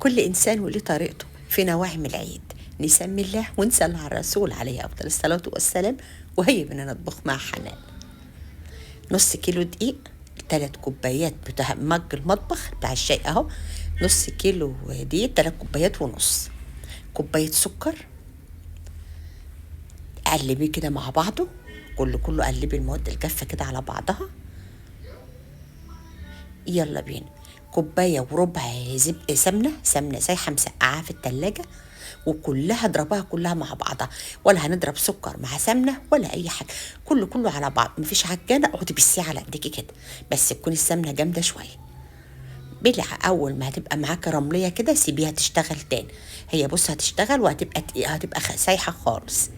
كل إنسان وليه طريقته في نواعم العيد. نسمي الله ونصلي على الرسول عليه أفضل الصلاة والسلام. وهي بدنا نطبخ مع حنان. نص كيلو دقيق، 3 كوبايات بتاع مج المطبخ بتاع الشاي اهو. نص كيلو دقيق، 3 كوبايات ونص. كوباية سكر. قلبيه كده مع بعضه، كله قلبي المواد الجافة كده على بعضها. يلا بينا. كوباية وربع سمنة سايحة مسقعاها في التلاجة، وكلها اضربها كلها مع بعضها. ولا هنضرب سكر مع سمنة ولا أي حاجة، كله على بعض. مفيش عجانة، اقعدي بالساعة على ايديكي كده، بس تكون السمنة جامدة شوية. أول ما هتبقى معاكي رملية كده سيبيها تشتغل تاني. هي بص هتشتغل وهتبقى سايحة خالص.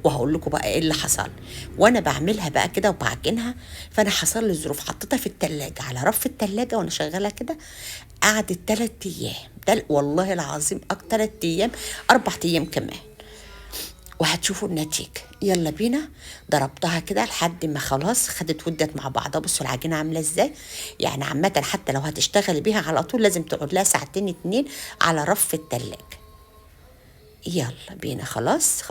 وهقول لكم بقى ايه اللي حصل وانا بعملها بقى كده وبعجنها. فانا حصل لي ظروف، حطيتها في التلاجة على رف التلاجة وانا شغاله كده. قعدت 3 ايام، والله العظيم 3 ايام، 4 ايام كمان، وهتشوفوا النتيجة. يلا بينا. ضربتها كده لحد ما خلاص خدت ودت مع بعضها. بصوا العجينة عاملة ازاي. يعني عامة حتى لو هتشتغلي بيها على طول لازم تقعد لها 2 على رف التلاجة. يلا بينا. خلاص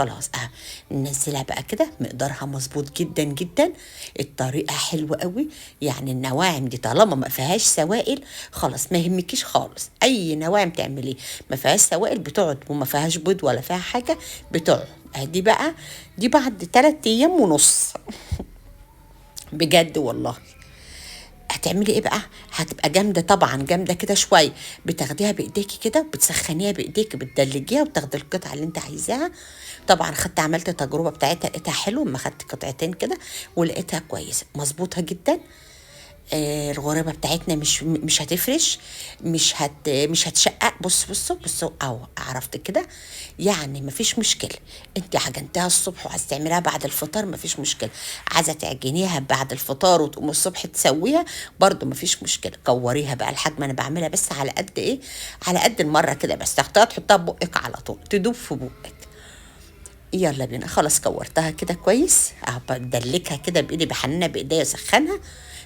ننزلها بقى كده، مقدارها مظبوط جدا جدا. الطريقة حلوة قوي. يعني النواعم دي طالما ما فيهاش سوائل خلاص ما يهمكيش خالص. اي نواعم تعمليه ما فيهاش سوائل بتقعد، وما فيهاش بيض ولا فيها حاجة بتقعد. دي بقى دي بعد 3 ايام ونص بجد والله. هتعملي ايه بقى؟ هتبقى جامده طبعا، جامده كده شويه. بتاخديها بايديكي كده وبتسخنيها بايديكي، بتدلجيها وبتاخدي القطعه اللي انت عايزاها. طبعا عملت التجربه بتاعتها، لقيتها حلو. اما خدت قطعتين كده ولقيتها كويسه مظبوطه جدا. الغرابه بتاعتنا مش هتفرش، مش هتشقق. بصوا اهو، عرفت كده. يعني مفيش مشكله. انت عجنتها الصبح وعايزه تعمليها بعد الفطار مفيش مشكله. عايزه تعجنيها بعد الفطار وتقوم الصبح تسويها برضو مفيش مشكله. كوريها بقى لحد ما انا بعملها، بس على قد ايه، على قد المره كده بس. تحطها ببقك على طول تدوب في بقك. يلا بينا. خلاص كورتها كده كويس. بدلكها كده بايدي، بحننها بايديا، اسخنها.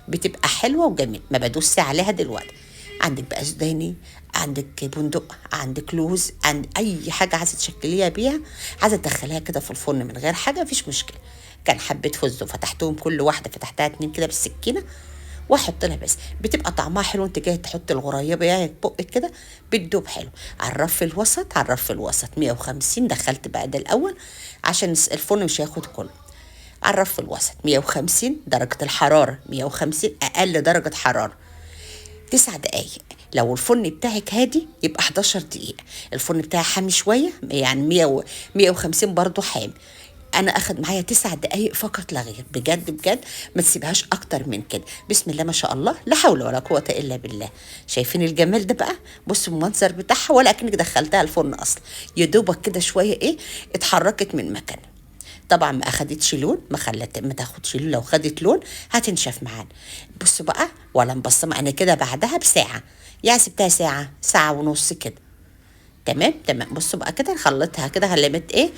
بتبقى حلوه وجميل. ما بدوسش عليها دلوقتي. عندك بقى سوداني، عندك بندق، عندك لوز، عند اي حاجه عايزه تشكليها بيها. عايزه تدخليها كده في الفرن من غير حاجه مفيش مشكله. كان حبيت فستق فتحتهم، كل واحده فتحتها 2 كده بالسكينه، واحط لها بس. بتبقى طعمها حلو. انت جاي تحط الغريبه يعني بقك كده بتدوب حلو. على الرف الوسط 150. دخلت بقى ده الاول عشان الفرن مش هياخد كله. على الرف الوسط 150 درجه الحراره، 150 اقل درجه حراره. 9 دقايق. لو الفرن بتاعك هادي يبقى 11 دقيقة. الفرن بتاعي حامي شوية، يعني 150 برضو حامي. انا اخد معايا 9 دقايق فقط لا غير. بجد بجد ما تسيبهاش اكتر من كده. بسم الله ما شاء الله، لا حول ولا قوة الا بالله. شايفين الجمال ده بقى؟ بصوا المنظر بتاعها، ولا اكنك دخلتها الفرن اصلا. يا دوبك كده شوية ايه، اتحركت من مكانها. طبعا ما اخدتش لون، ما تاخدش لون. لو خدت لون هتنشف معانا. بصوا بقى، ولا مبصمه انا كده بعدها بساعه. يعني سبتها ساعه ونص كده. تمام. بصوا بقى كده خلطتها كده. غلمت ايه،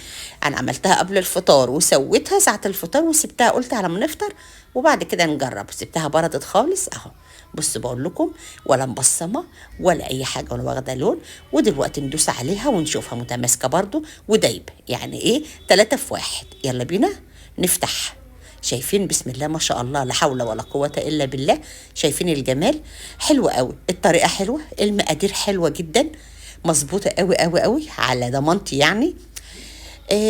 انا عملتها قبل الفطار وسويتها ساعه الفطار وسبتها، قلت على ما نفطر وبعد كده نجرب. سبتها بردت خالص اهو. بصوا بقول لكم، ولا مبصمه ولا اي حاجه، ولا واخده لون. ودلوقتي ندوس عليها ونشوفها متماسكه برضو ودايبه. يعني ايه، 3 في 1. يلا بينا نفتح. شايفين بسم الله ما شاء الله، لا حول ولا قوة إلا بالله. شايفين الجمال؟ حلوة قوي. الطريقة حلوة، المقادير حلوة جدا، مظبوطة قوي قوي قوي على ضمانتي يعني.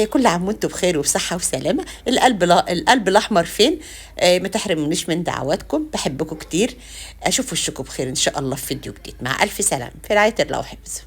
كل عام وانتم بخير وبصحة وسلامة. القلب الأحمر فين؟ ما تحرمونيش من دعواتكم، بحبكم كتير. أشوف وشكم بخير إن شاء الله في فيديو جديد. مع ألف سلام، في رعاية الله وحفظه.